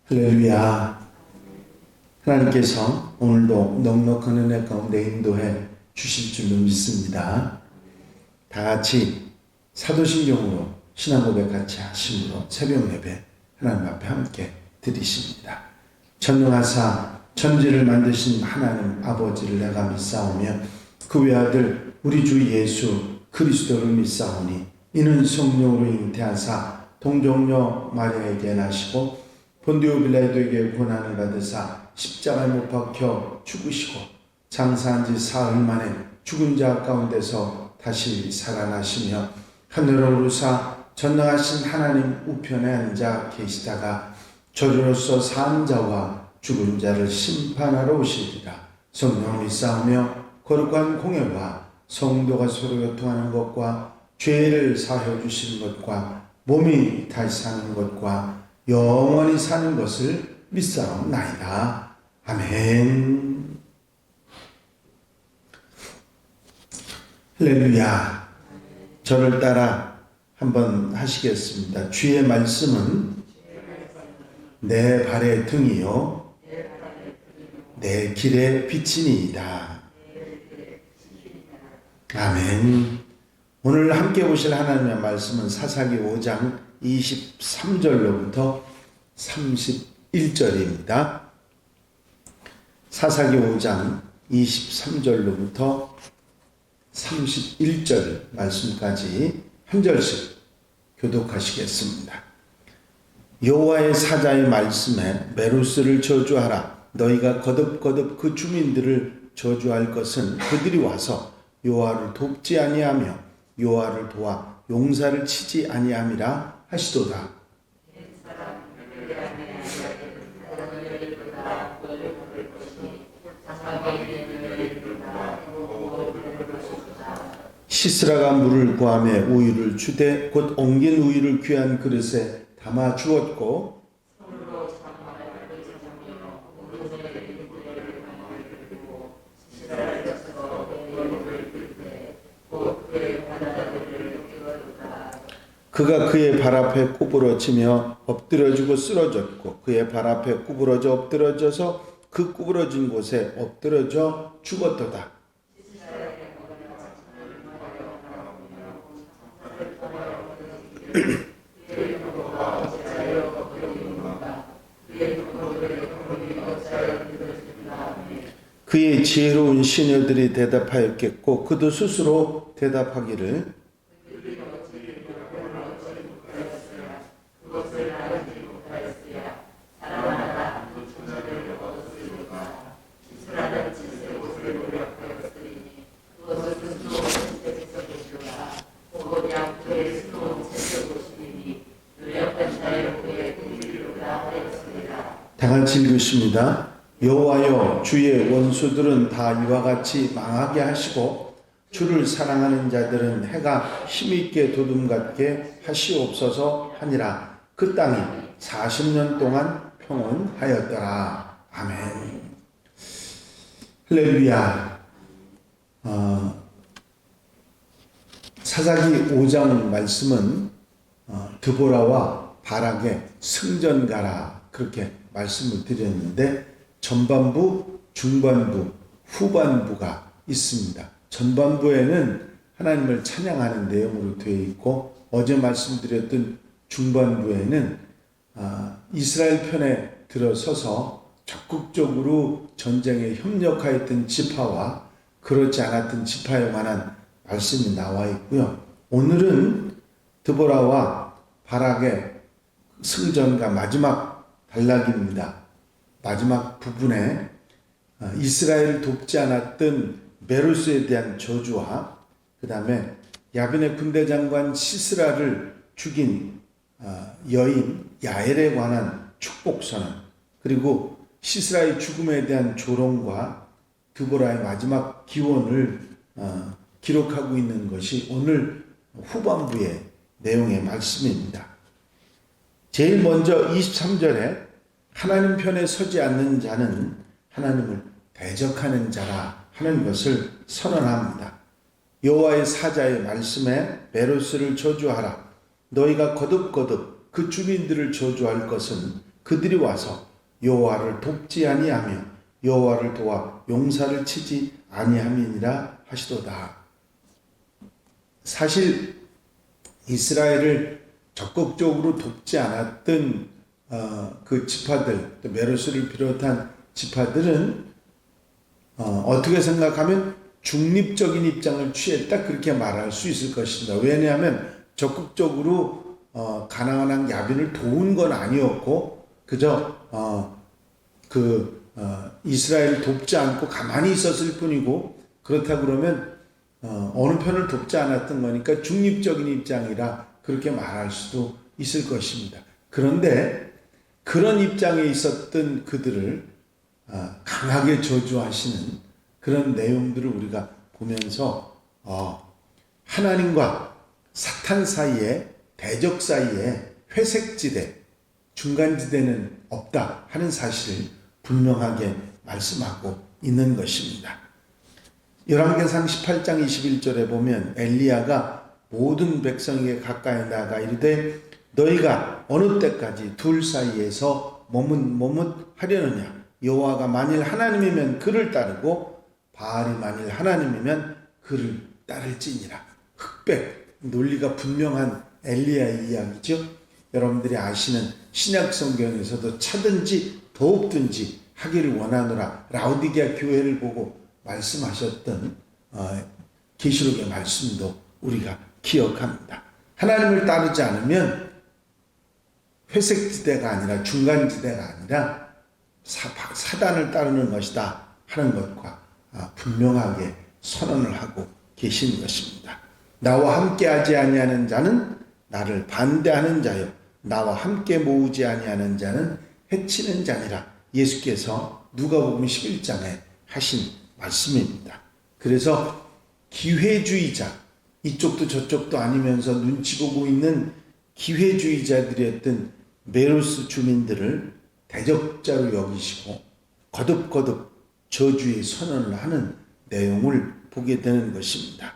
할렐루야. 하나님께서 오늘도 넉넉한 은혜 가운데 인도해 주실 줄로 믿습니다. 다 같이 사도신경으로 신앙 고백 같이 하심으로 새벽 예배 하나님 앞에 함께 드리십니다. 전능하사 천지를 만드신 하나님 아버지를 내가 믿사오며 그 외아들 우리 주 예수 그리스도를 믿사오니 이는 성령으로 잉태하사 동정녀 마리아에게 나시고 본디오 빌라도에게 고난을 받으사 십자가에 못 박혀 죽으시고 장사한 지 사흘 만에 죽은 자 가운데서 다시 살아나시며 하늘로 오르사 전능하신 하나님 우편에 앉아 계시다가 저주로서 산 자와 죽은 자를 심판하러 오시리라. 성령을 믿사오며 거룩한 공예와 성도가 서로 교통하는 것과 죄를 사하여 주시는 것과 몸이 다시 사는 것과 영원히 사는 것을 믿사옵나이다. 아멘. 할렐루야. 저를 따라 한번 하시겠습니다. 주의 말씀은 내 발의 등이요 내 길의 빛이니이다. 아멘. 오늘 함께 보실 하나님의 말씀은 사사기 5장 23절로부터 31절입니다. 사사기 5장 23절로부터 31절 말씀까지 한 절씩 교독하시겠습니다. 여호와의 사자의 말씀에 메로스를 저주하라. 너희가 거듭거듭 그 주민들을 저주할 것은 그들이 와서 여호와를 돕지 아니하며 여호와를 도와 용사를 치지 아니함이라 하시도다. 시스라가 물을 구하며 우유를 주되 곧 엉긴 우유를 귀한 그릇에 담아 주었고 그가 그의 발 앞에 구부러지며 엎드려지고 쓰러졌고 그의 발 앞에 구부러져 엎드러져서 그 구부러진 곳에 엎드러져 죽었도다. 그의 지혜로운 시녀들이 대답하였겠고 그도 스스로 대답하기를 다 같이 읽으십니다. 여호와여 주의 원수들은 다 이와 같이 망하게 하시고 주를 사랑하는 자들은 해가 힘있게 도둠같게 하시옵소서 하니라. 그 땅이 40년 동안 평온하였더라. 아멘. 할렐루야. 사사기 5장 말씀은 드보라와 바락의 승전가라 그렇게 말씀을 드렸는데 전반부, 중반부, 후반부가 있습니다. 전반부에는 하나님을 찬양하는 내용으로 되어 있고 어제 말씀드렸던 중반부에는 이스라엘 편에 들어서서 적극적으로 전쟁에 협력하였던 지파와 그렇지 않았던 지파에 관한 말씀이 나와 있고요. 오늘은 드보라와 바락의 승전가 마지막 단락입니다. 마지막 부분에 이스라엘을 돕지 않았던 메로스에 대한 저주와 그 다음에 야빈의 군대 장관 시스라를 죽인 여인 야엘에 관한 축복선언 그리고 시스라의 죽음에 대한 조롱과 드보라의 마지막 기원을 기록하고 있는 것이 오늘 후반부의 내용의 말씀입니다. 제일 먼저 23절에 하나님 편에 서지 않는 자는 하나님을 대적하는 자라 하는 것을 선언합니다. 여호와의 사자의 말씀에 메로스를 저주하라. 너희가 거듭거듭 그 주민들을 저주할 것은 그들이 와서 여호와를 돕지 아니하며 여호와를 도와 용사를 치지 아니함이니라 하시도다. 사실 이스라엘을 적극적으로 돕지 않았던 그 지파들, 또 메로스를 비롯한 지파들은 어떻게 생각하면 중립적인 입장을 취했다, 그렇게 말할 수 있을 것입니다. 왜냐하면 적극적으로 가나안 왕 야빈을 도운 건 아니었고 그저 이스라엘을 돕지 않고 가만히 있었을 뿐이고, 그렇다 그러면 어느 편을 돕지 않았던 거니까 중립적인 입장이라 그렇게 말할 수도 있을 것입니다. 그런데 그런 입장에 있었던 그들을 강하게 저주하시는 그런 내용들을 우리가 보면서 하나님과 사탄 사이에, 대적 사이에 회색지대, 중간지대는 없다 하는 사실을 분명하게 말씀하고 있는 것입니다. 열왕기상 18장 21절에 보면 엘리야가 모든 백성에게 가까이 나아가 이르되 너희가 어느 때까지 둘 사이에서 머뭇하려느냐. 여호와가 만일 하나님이면 그를 따르고 바알이 만일 하나님이면 그를 따를지니라. 흑백 논리가 분명한 엘리야의 이야기죠. 여러분들이 아시는 신약 성경에서도 차든지 더욱든지 하기를 원하노라 라오디게아 교회를 보고 말씀하셨던 계시록의 말씀도 우리가 기억합니다. 하나님을 따르지 않으면 회색지대가 아니라 중간지대가 아니라 사단을 따르는 것이다 하는 것과 분명하게 선언을 하고 계신 것입니다. 나와 함께하지 아니하는 자는 나를 반대하는 자요 나와 함께 모으지 아니하는 자는 해치는 자니라. 예수께서 누가복음 11장에 하신 말씀입니다. 그래서 기회주의자, 이쪽도 저쪽도 아니면서 눈치 보고 있는 기회주의자들이었던 메로스 주민들을 대적자로 여기시고 거듭거듭 저주의 선언을 하는 내용을 보게 되는 것입니다.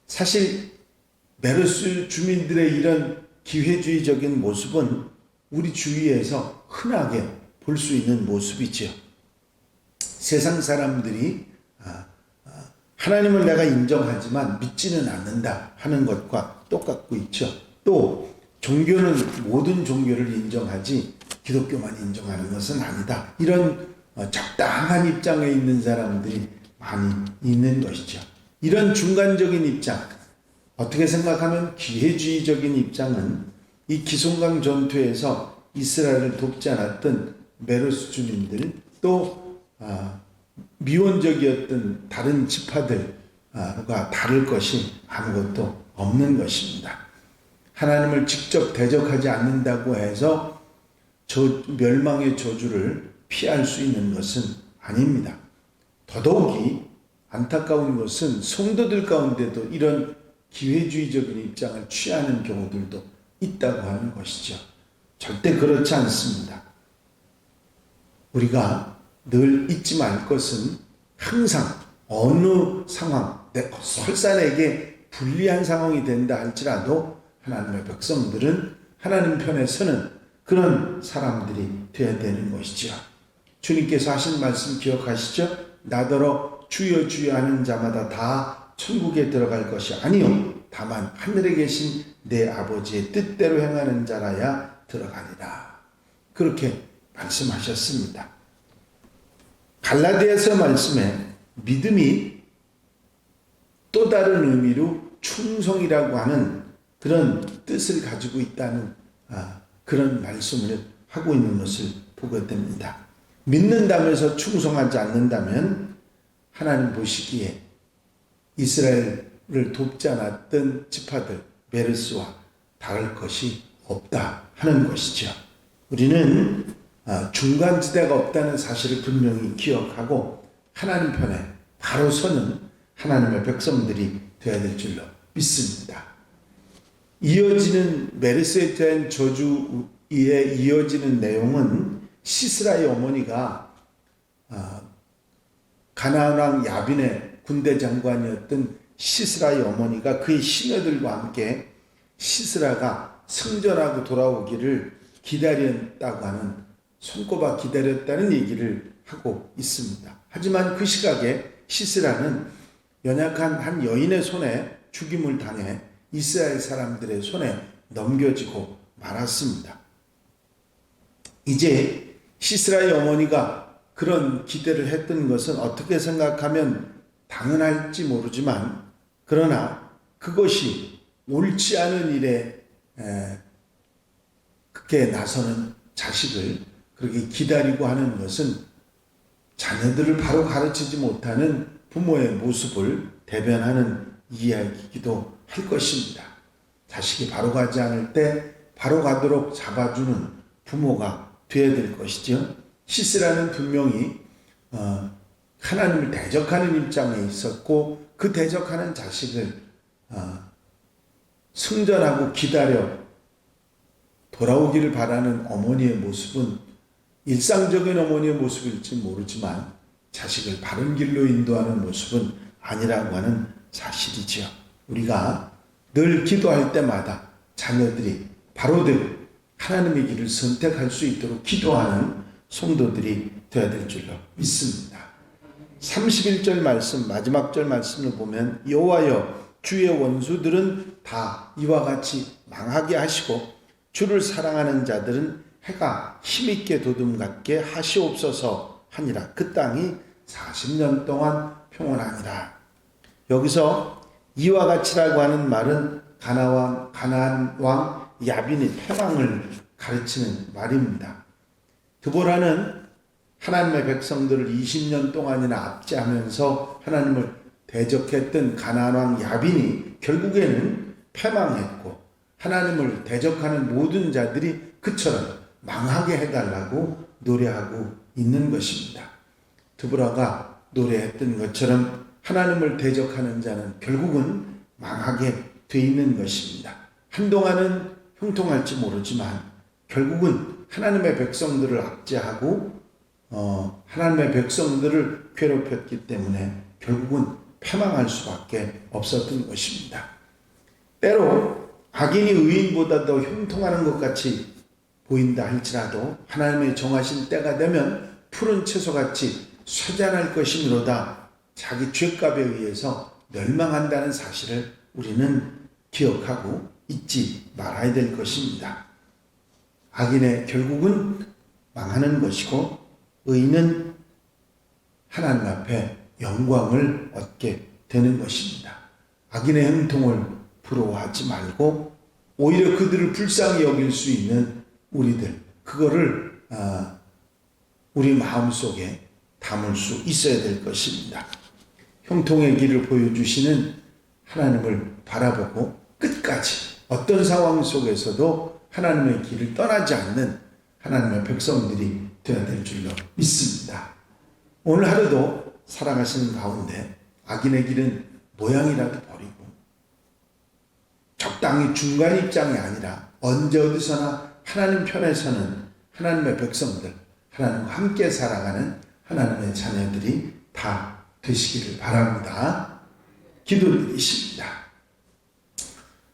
사실 메로스 주민들의 이런 기회주의적인 모습은 우리 주위에서 흔하게 볼 수 있는 모습이죠. 세상 사람들이 하나님을 내가 인정하지만 믿지는 않는다 하는 것과 똑같고 있죠. 또 종교는 모든 종교를 인정하지 기독교만 인정하는 것은 아니다. 이런 적당한 입장에 있는 사람들이 많이 있는 것이죠. 이런 중간적인 입장, 어떻게 생각하면 기회주의적인 입장은 이 기송강 전투에서 이스라엘을 돕지 않았던 메로스 주민들, 또 미원적이었던 다른 지파들과 다를 것이 아무것도 없는 것입니다. 하나님을 직접 대적하지 않는다고 해서 멸망의 저주를 피할 수 있는 것은 아닙니다. 더더욱이 안타까운 것은 성도들 가운데도 이런 기회주의적인 입장을 취하는 경우들도 있다고 하는 것이죠. 절대 그렇지 않습니다. 우리가 늘 잊지 말 것은 항상 어느 상황, 설사 내게 불리한 상황이 된다 할지라도 하나님의 백성들은 하나님 편에 서는 그런 사람들이 되어야 되는 것이죠. 주님께서 하신 말씀 기억하시죠? 나더러 주여 주여 하는 자마다 다 천국에 들어갈 것이 아니요 다만 하늘에 계신 내 아버지의 뜻대로 행하는 자라야 들어가리라. 그렇게 말씀하셨습니다. 갈라디아서 말씀에 믿음이 또 다른 의미로 충성이라고 하는 그런 뜻을 가지고 있다는 그런 말씀을 하고 있는 것을 보게 됩니다. 믿는다면서 충성하지 않는다면 하나님 보시기에 이스라엘을 돕지 않았던 지파들 메르스와 다를 것이 없다 하는 것이죠. 우리는 중간지대가 없다는 사실을 분명히 기억하고 하나님 편에 바로 서는 하나님의 백성들이 되어야 될 줄로 믿습니다. 이어지는 메르스에 대한 저주에 이어지는 내용은 시스라의 어머니가 가나안 왕 야빈의 군대 장관이었던 시스라의 어머니가 그의 시녀들과 함께 시스라가 승전하고 돌아오기를 기다렸다고 하는 손꼽아 기다렸다는 얘기를 하고 있습니다. 하지만 그 시각에 시스라는 연약한 한 여인의 손에 죽임을 당해 이스라엘 사람들의 손에 넘겨지고 말았습니다. 이제 시스라의 어머니가 그런 기대를 했던 것은 어떻게 생각하면 당연할지 모르지만, 그러나 그것이 옳지 않은 일에 그렇게 나서는 자식을 그렇게 기다리고 하는 것은 자녀들을 바로 가르치지 못하는 부모의 모습을 대변하는 이야기이기도 할 것입니다. 자식이 바로 가지 않을 때 바로 가도록 잡아주는 부모가 되어야 될 것이죠. 시스라는 분명히 하나님을 대적하는 입장에 있었고, 그 대적하는 자식을 승전하고 기다려 돌아오기를 바라는 어머니의 모습은 일상적인 어머니의 모습일지 모르지만 자식을 바른 길로 인도하는 모습은 아니라고 하는 사실이지요. 우리가 늘 기도할 때마다 자녀들이 바로대로 하나님의 길을 선택할 수 있도록 기도하는 성도들이 되어야 될 줄로 믿습니다. 31절 말씀, 마지막 절 말씀을 보면 여호와여 주의 원수들은 다 이와 같이 망하게 하시고 주를 사랑하는 자들은 해가 힘있게 도둠같게 하시옵소서 하니라. 그 땅이 40년 동안 평온하니라. 여기서 이와 같이라고 하는 말은 가나안 왕 야빈의 패망을 가르치는 말입니다. 드보라는 하나님의 백성들을 20년 동안이나 압제하면서 하나님을 대적했던 가나안 왕 야빈이 결국에는 패망했고, 하나님을 대적하는 모든 자들이 그처럼 망하게 해달라고 노래하고 있는 것입니다. 드보라가 노래했던 것처럼 하나님을 대적하는 자는 결국은 망하게 돼 있는 것입니다. 한동안은 형통할지 모르지만 결국은 하나님의 백성들을 압제하고 하나님의 백성들을 괴롭혔기 때문에 결국은 패망할 수밖에 없었던 것입니다. 때로 악인이 의인보다 더 형통하는 것 같이 보인다 할지라도 하나님의 정하신 때가 되면 푸른 채소같이 쇠잔할 것이므로다 자기 죄값에 의해서 멸망한다는 사실을 우리는 기억하고 잊지 말아야 될 것입니다. 악인의 결국은 망하는 것이고 의인은 하나님 앞에 영광을 얻게 되는 것입니다. 악인의 형통을 부러워하지 말고 오히려 그들을 불쌍히 여길 수 있는 우리들, 그거를 우리 마음속에 담을 수 있어야 될 것입니다. 형통의 길을 보여주시는 하나님을 바라보고 끝까지 어떤 상황 속에서도 하나님의 길을 떠나지 않는 하나님의 백성들이 되어야 될 줄로 믿습니다. 오늘 하루도 살아가시는 가운데 악인의 길은 모양이라도 버리고 적당히 중간 입장이 아니라 언제 어디서나 하나님 편에 서는 하나님의 백성들, 하나님과 함께 살아가는 하나님의 자녀들이 다 되시기를 바랍니다. 기도드리십니다.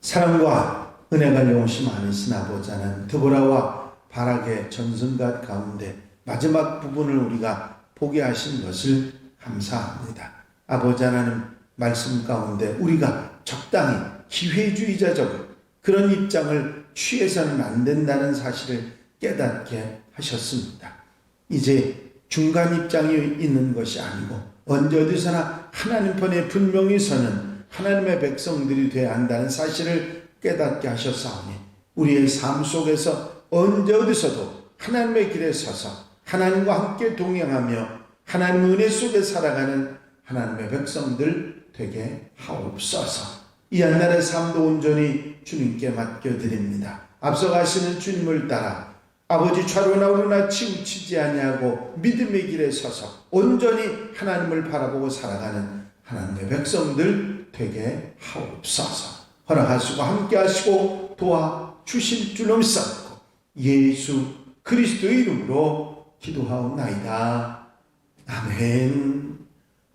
사랑과 은혜가 영원히 많으신 아버지 하나님, 드보라와 바락의 전승갓 가운데 마지막 부분을 우리가 보게 하신 것을 감사합니다. 아버지 하나님, 말씀 가운데 우리가 적당히 기회주의자적으로 그런 입장을 취해서는 안 된다는 사실을 깨닫게 하셨습니다. 이제 중간 입장이 있는 것이 아니고 언제 어디서나 하나님 편에 분명히 서는 하나님의 백성들이 되어야 한다는 사실을 깨닫게 하셨사오니 우리의 삶 속에서 언제 어디서도 하나님의 길에 서서 하나님과 함께 동행하며 하나님 은혜 속에 살아가는 하나님의 백성들 되게 하옵소서. 이 한날의 삶도 온전히 주님께 맡겨드립니다. 앞서가시는 주님을 따라 아버지 좌로나 우로나 치우치지 아니하고 믿음의 길에 서서 온전히 하나님을 바라보고 살아가는 하나님의 백성들 되게 하옵소서. 허락하시고 함께하시고 도와주실 줄로 믿사옵고 예수 그리스도의 이름으로 기도하옵나이다. 아멘.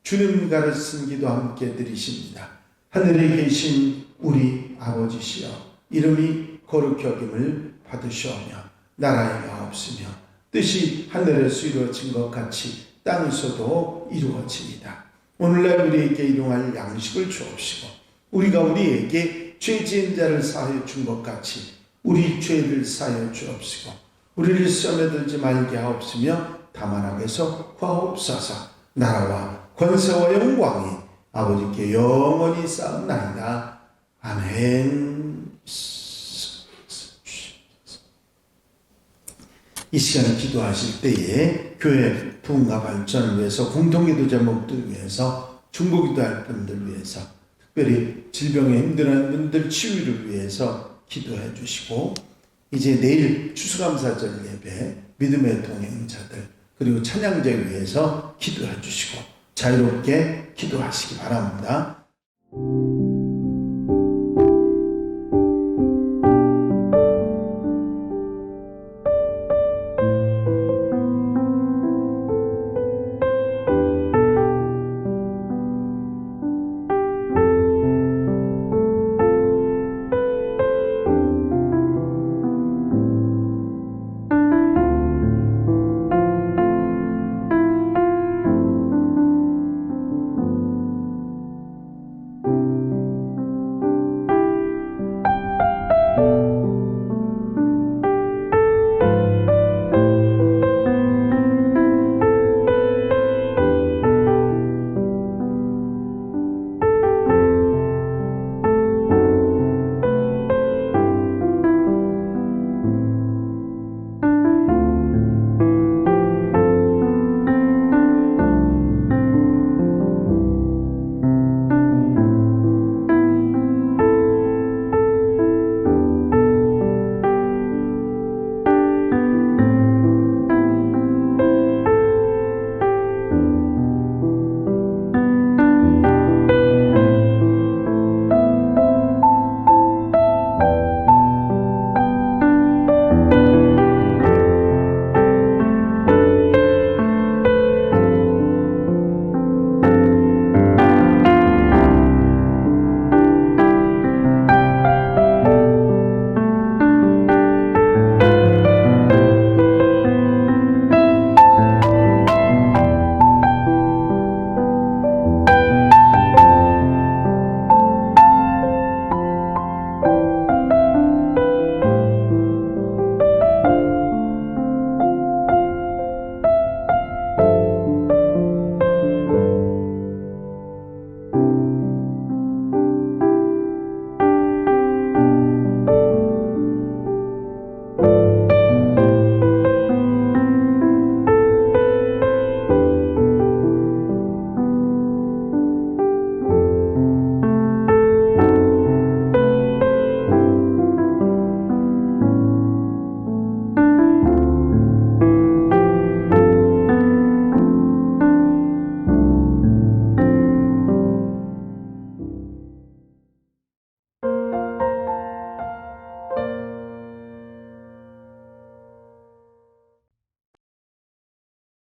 주님 가르친 기도 함께 드리십니다. 하늘에 계신 우리 아버지시여, 이름이 거룩히 여김을 받으시오며 나라의 마옵시며 뜻이 하늘에서 이루어진 것 같이 땅에서도 이루어집니다. 오늘날 우리에게 일용할 양식을 주옵시고 우리가 우리에게 죄 지은 자를 사하여 준 것 같이 우리 죄를 사하여 주옵시고 우리를 시험에 들지 말게 하옵시며 다만 악에서 구하옵소서. 나라와 권세와 영광이 아버지께 영원히 쌓옵나이다. 아멘. 이 시간에 기도하실 때에 교회 부흥과 발전을 위해서 공동기도 제목들 위해서 중보기도할 분들 위해서 특별히 질병에 힘들어하는 분들 치유를 위해서 기도해 주시고 이제 내일 추수감사절 예배 믿음의 동행자들 그리고 찬양제 위해서 기도해 주시고 자유롭게 기도하시기 바랍니다.